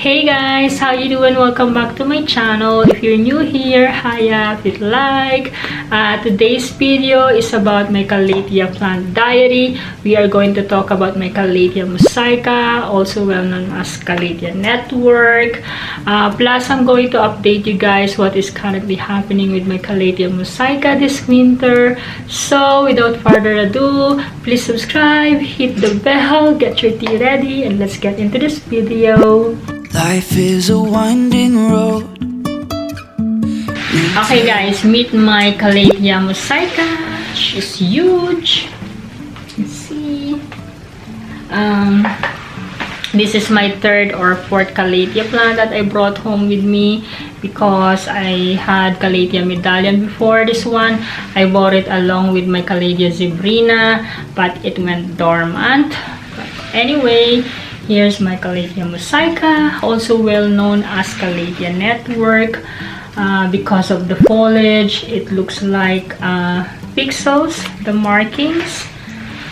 Hey guys, how you doing? Welcome back to my channel. If you're new here, hiya, hit like. Today's video is about my Calathea Plant Diary. We are going to talk about my Calathea Musaica, also well known as Calathea Network. Plus, I'm going to update you guys what is currently happening with my Calathea Musaica this winter. So, without further ado, please subscribe, hit the bell, get your tea ready, and let's get into this video. Life is a winding road. Okay guys, meet my Calathea Musaica. She's huge. You can see. This is my third or fourth Calathea plant that I brought home with me because I had Calathea medallion before this one. I bought it along with my Calathea zebrina, but it went dormant. But anyway, here's my Calathea Musaica, also well known as Calathea Network. Because of the foliage, it looks like pixels, the markings.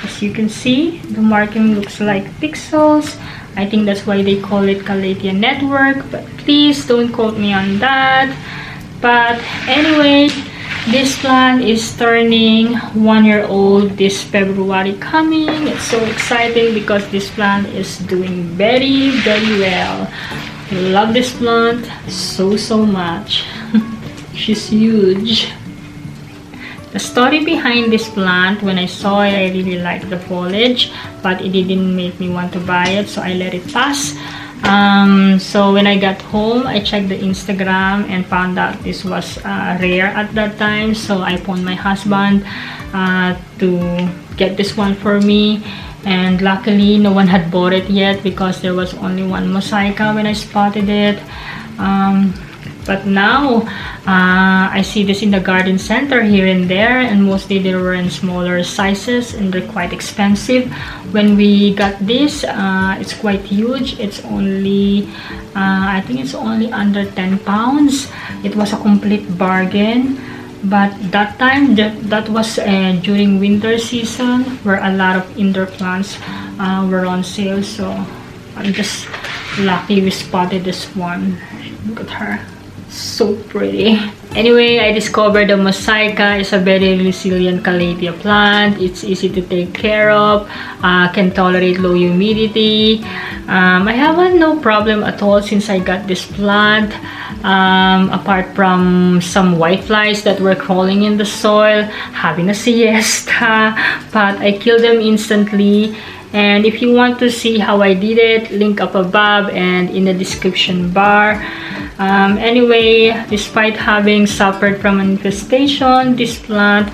As you can see, the marking looks like pixels. I think that's why they call it Calathea Network, but please don't quote me on that. But anyway, this plant is turning 1 year old this February coming. It's so exciting because this plant is doing very well. I love this plant so much. She's huge. The story behind this plant, when I saw it, I really liked the foliage, but it didn't make me want to buy it, so I let it pass. So when I got home, I checked the Instagram and found out this was rare at that time. So I phoned my husband to get this one for me, and luckily no one had bought it yet because there was only one Musaica when I spotted it. But now I see this in the garden center here and there, and mostly they were in smaller sizes and they're quite expensive. When we got this, it's quite huge. It's only I think it's only under 10 pounds. It was a complete bargain. But that time, that was during winter season, where a lot of indoor plants were on sale. So I'm just lucky we spotted this one. Look at her. So pretty. Anyway, I discovered the Musaica is a very resilient Calathea plant. It's easy to take care of, can tolerate low humidity. I have no problem at all since I got this plant, apart from some whiteflies that were crawling in the soil, having a siesta, but I killed them instantly. And if you want to see how I did it, link up above and in the description bar. Anyway, despite having suffered from an infestation, this plant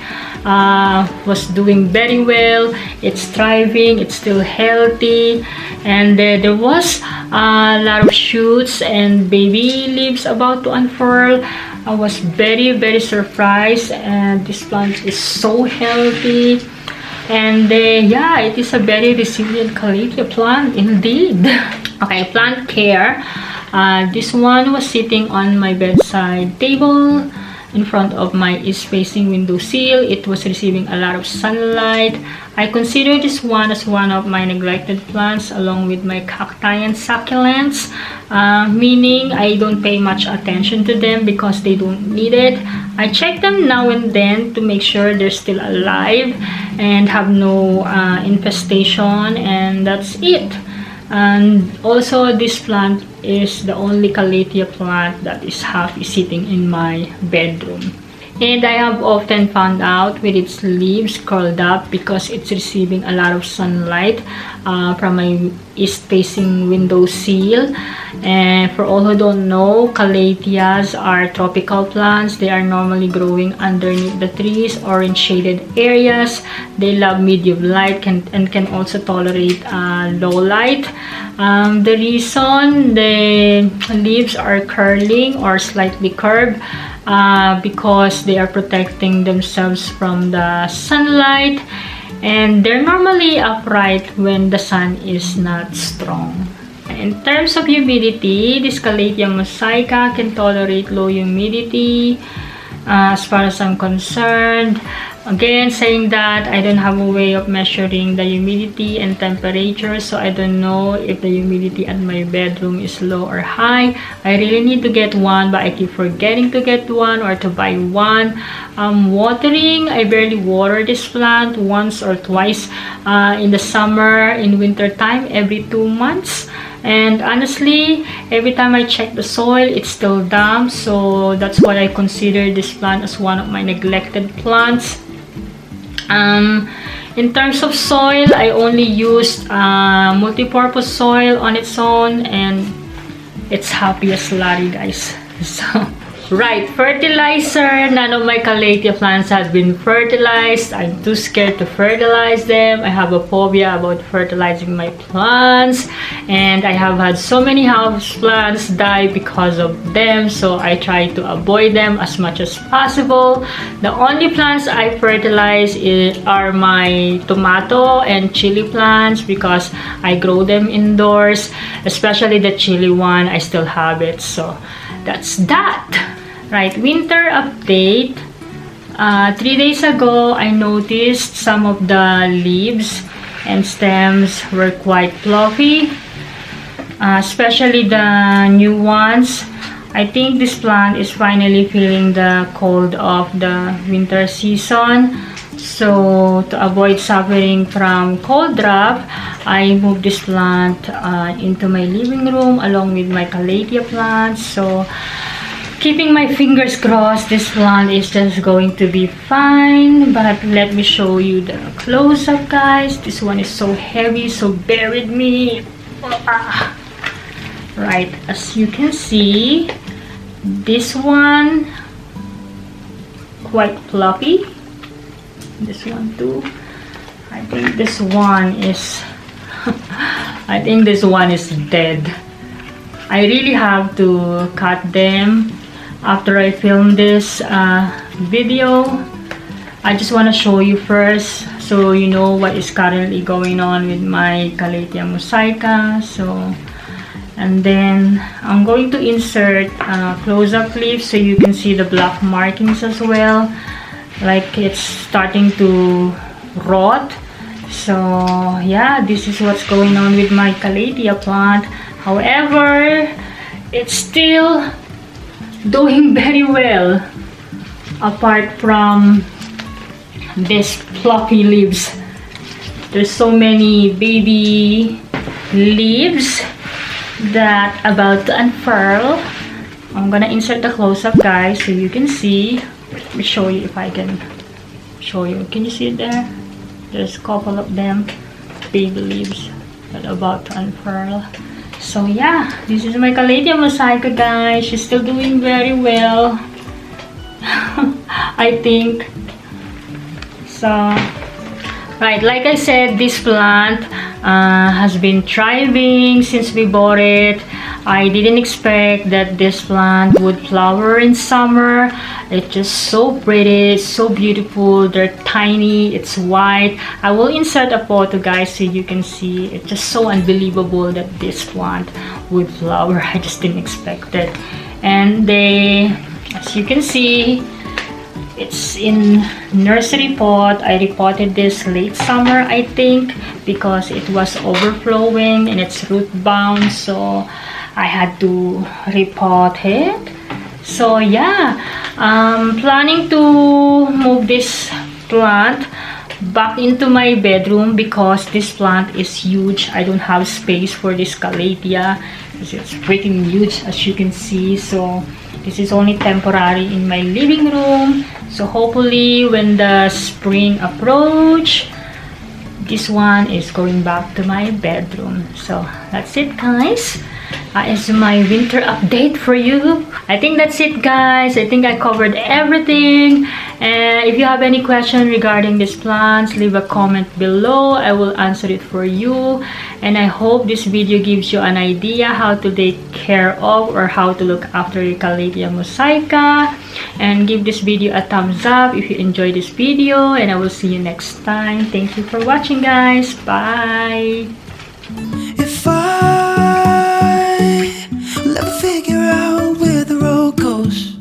was doing very well. It's thriving, it's still healthy, and there was a lot of shoots and baby leaves about to unfurl. I was very surprised, and this plant is so healthy. And yeah, it is a very resilient Calathea plant indeed. Okay, plant care. This one was sitting on my bedside table in front of my east-facing window sill. It was receiving a lot of sunlight. I consider this one as one of my neglected plants along with my cacti and succulents, meaning I don't pay much attention to them because they don't need it. I check them now and then to make sure they're still alive and have no infestation, and that's it. And also, this plant is the only Calathea plant that is sitting in my bedroom. And I have often found out with its leaves curled up because it's receiving a lot of sunlight from my east-facing window sill. And for all who don't know, Calatheas are tropical plants. They are normally growing underneath the trees or in shaded areas. They love medium light and can also tolerate low light. The reason the leaves are curling or slightly curved because they are protecting themselves from the sunlight, and they're normally upright when the sun is not strong. In terms of humidity, this Calathea Musaica can tolerate low humidity as far as I'm concerned. Again, saying that I don't have a way of measuring the humidity and temperature, so I don't know if the humidity at my bedroom is low or high. I really need to get one, but I keep forgetting to get one or to buy one. Watering, I barely water this plant once or twice in the summer, in winter time, every 2 months. And honestly, every time I check the soil, it's still damp, so that's why I consider this plant as one of my neglected plants. In terms of soil, I only used multi-purpose soil on its own, and it's happy as Larry, guys. So, right, fertilizer. None of my Calathea plants have been fertilized. I'm too scared to fertilize them. I have a phobia about fertilizing my plants, and I have had so many house plants die because of them, so I try to avoid them as much as possible. The only plants I fertilize are my tomato and chili plants because I grow them indoors, especially the chili one. I still have it, so that's that. Right, winter update. 3 days ago, I noticed some of the leaves and stems were quite fluffy, especially the new ones. I think this plant is finally feeling the cold of the winter season. So to avoid suffering from cold drop, I moved this plant into my living room along with my Calathea plants. So keeping my fingers crossed, this plant is just going to be fine. But let me show you the close-up, guys. This one is so heavy, so bear with me. Right, as you can see, this one quite fluffy. This one too. I think this one is I think this one is dead. I really have to cut them after I film this video. I just want to show you first so you know what is currently going on with my Calathea Musaica. So, and then I'm going to insert close-up clips so you can see the black markings as well, like it's starting to rot. So yeah, this is what's going on with my Calathea plant. However, it's still doing very well apart from these fluffy leaves. There's so many baby leaves that about to unfurl. I'm gonna insert the close-up, guys, so you can see. Let me show you if I can show you. Can you see it there? There's a couple of them, baby leaves that are about to unfurl. So yeah, this is my Calathea Musaica, guys. She's still doing very well. I think. So, right, like I said, this plant has been thriving since we bought it. I didn't expect that this plant would flower in summer. It's just so pretty, so beautiful. They're tiny, it's white. I will insert a photo, guys, so you can see. It's just so unbelievable that this plant would flower. I just didn't expect it. And they, as you can see, it's in nursery pot. I repotted this late summer, I think, because it was overflowing and it's root bound, so I had to repot it. So yeah, I'm planning to move this plant back into my bedroom because this plant is huge. I don't have space for this Calathea because it's freaking huge, as you can see. So this is only temporary in my living room. So hopefully when the spring approach, this one is going back to my bedroom. So that's it, guys. Is my winter update for you. I think that's it, guys. I think I covered everything. And if you have any question regarding these plants, leave a comment below. I will answer it for you. And I hope this video gives you an idea how to take care of or how to look after your Calathea Musaica. And give this video a thumbs up if you enjoyed this video. And I will see you next time. Thank you for watching, guys. Bye. If I will ever figure out where the road goes,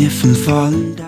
if I'm falling down.